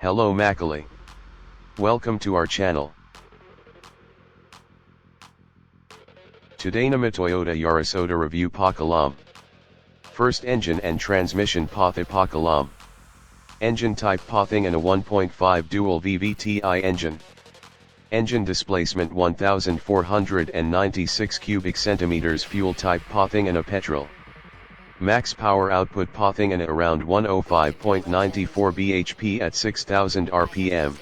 Hello Macaulay. Welcome to our channel. Today Nama Toyota Yaris Oda review Pakalam. First engine and transmission Pathe Pakalam. Engine type Pathing and a 1.5 dual VVTi engine. Engine displacement 1496 cubic centimeters. Fuel type Pathing and a petrol. Max power output Pathing and around 105.94 bhp at 6000 rpm.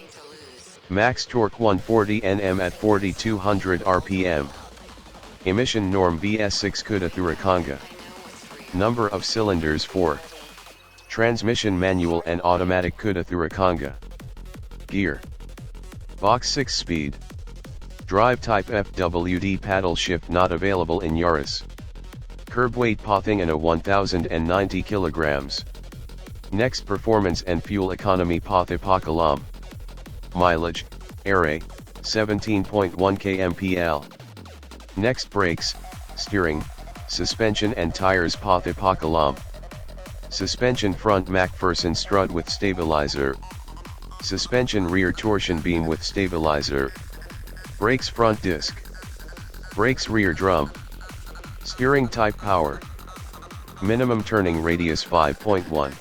Max torque 140 Nm at 4200 rpm. Emission norm VS6 Kuda Thurakanga. Number of cylinders 4. Transmission manual and automatic Kuda Thurakanga. Gear. Box 6 speed. Drive type FWD paddle shift not available in Yaris. Curb weight Pathing and a 1090 kilograms. Next performance and fuel economy Pathe Pakalam. Mileage, array, 17.1 kmpl. Next brakes, steering, suspension and tires Pathe Pakalam. Suspension front MacPherson strut with stabilizer. Suspension rear torsion beam with stabilizer. Brakes front disc. Brakes rear drum. Steering type power. Minimum turning radius 5.1.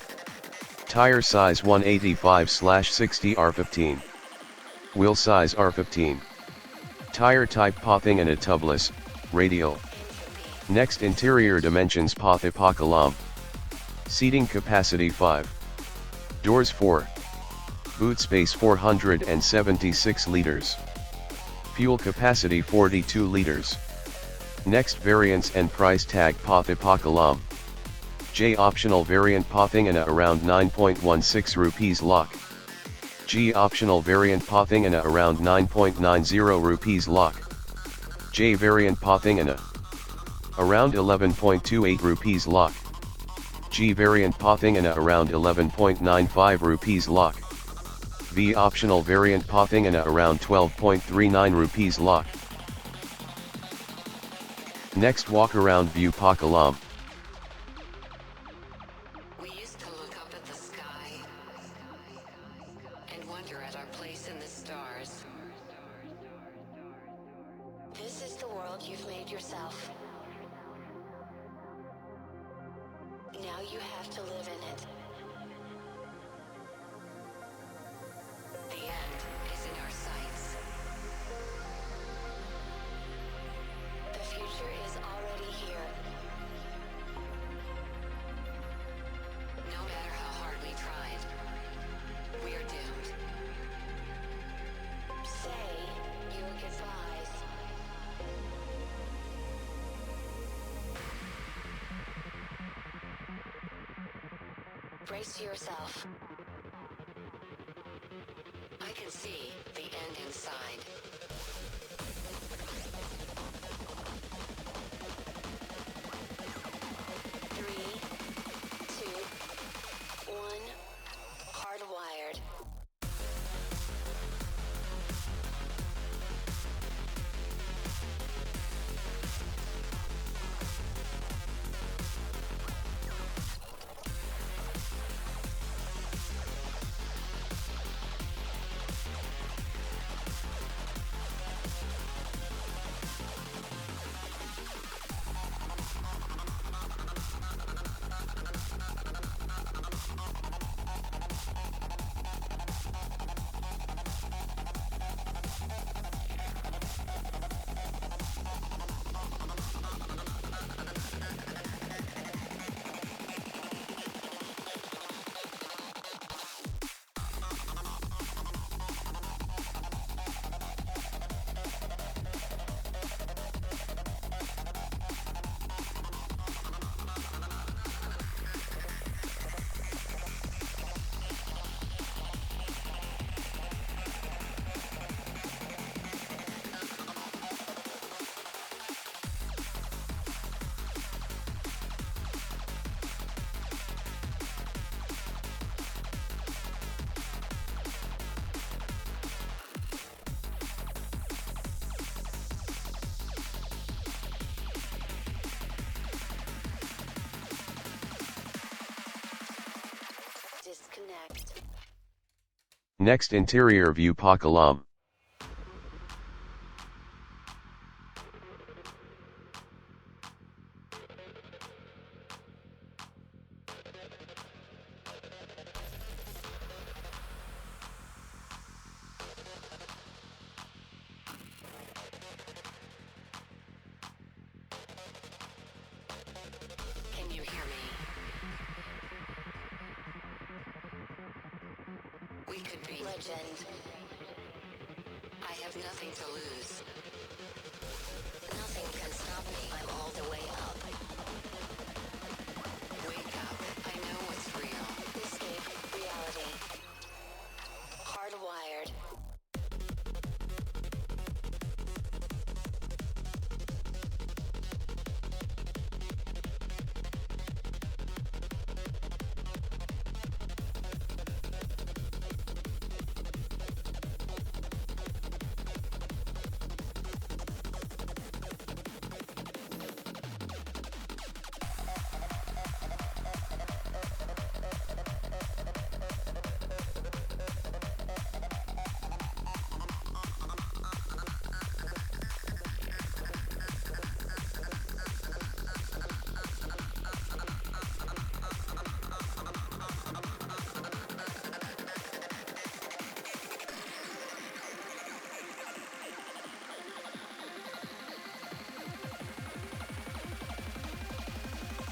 Tire size 185/60 R15. Wheel size R15. Tire type Pathing and a tubeless, radial. Next interior dimensions Pathe Pakalam. Seating capacity 5. Doors 4. Boot space 476 liters. Fuel capacity 42 liters. Next variants and price tag Pathe Pakalam. J optional variant Pathing and a around 9.16 rupees lakh. G optional variant Pathing and a around 9.90 rupees lakh. J variant Pathing and a around 11.28 rupees lakh. G variant Pathing and a around 11.95 rupees lakh. V optional variant Pathing and a around 12.39 rupees lakh. Next walk around view Pakalam. We used to look up at the sky and wonder at our place in the stars. This is the world you've made yourself. Now you have to live in it. The end is in our sights. The future is already here. No matter how hard we tried, we're doomed. Say your goodbyes. Brace yourself. I can see the end inside. Three, two, one. Hardwired. Next interior view Pakalam. Can you hear me? We could be legend. I have nothing to lose. Nothing can stop me. I'm all the way up. Wake up. I know what's real. Escape reality. Hardwired.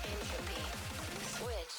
Entropy. Switch.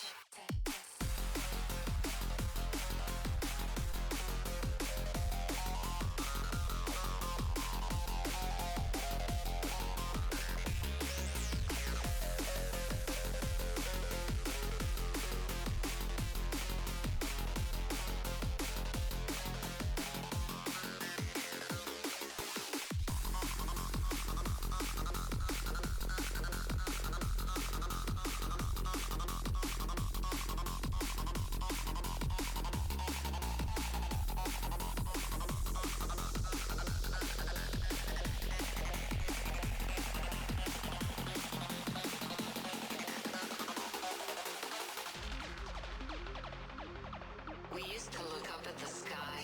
We used to look up at the sky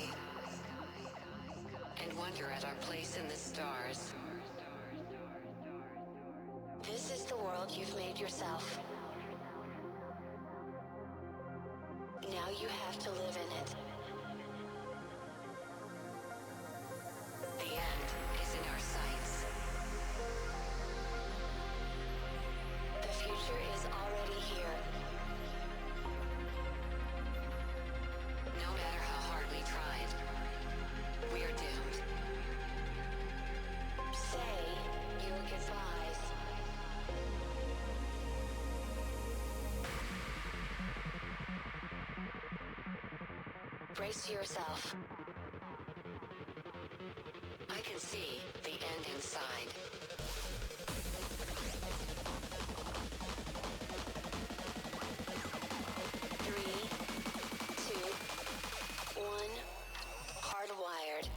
and wonder at our place in the stars. This is the world you've made yourself. Now you have to live in it. The end is in our sights. The future is already here. No matter how hard we tried, we're doomed. Say your goodbyes. Brace yourself. I can see the end inside. Three, two, one. Hardwired.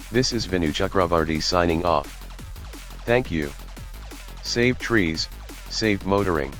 This is Vinu Chakravarti signing off. Thank you. Save trees, save motoring.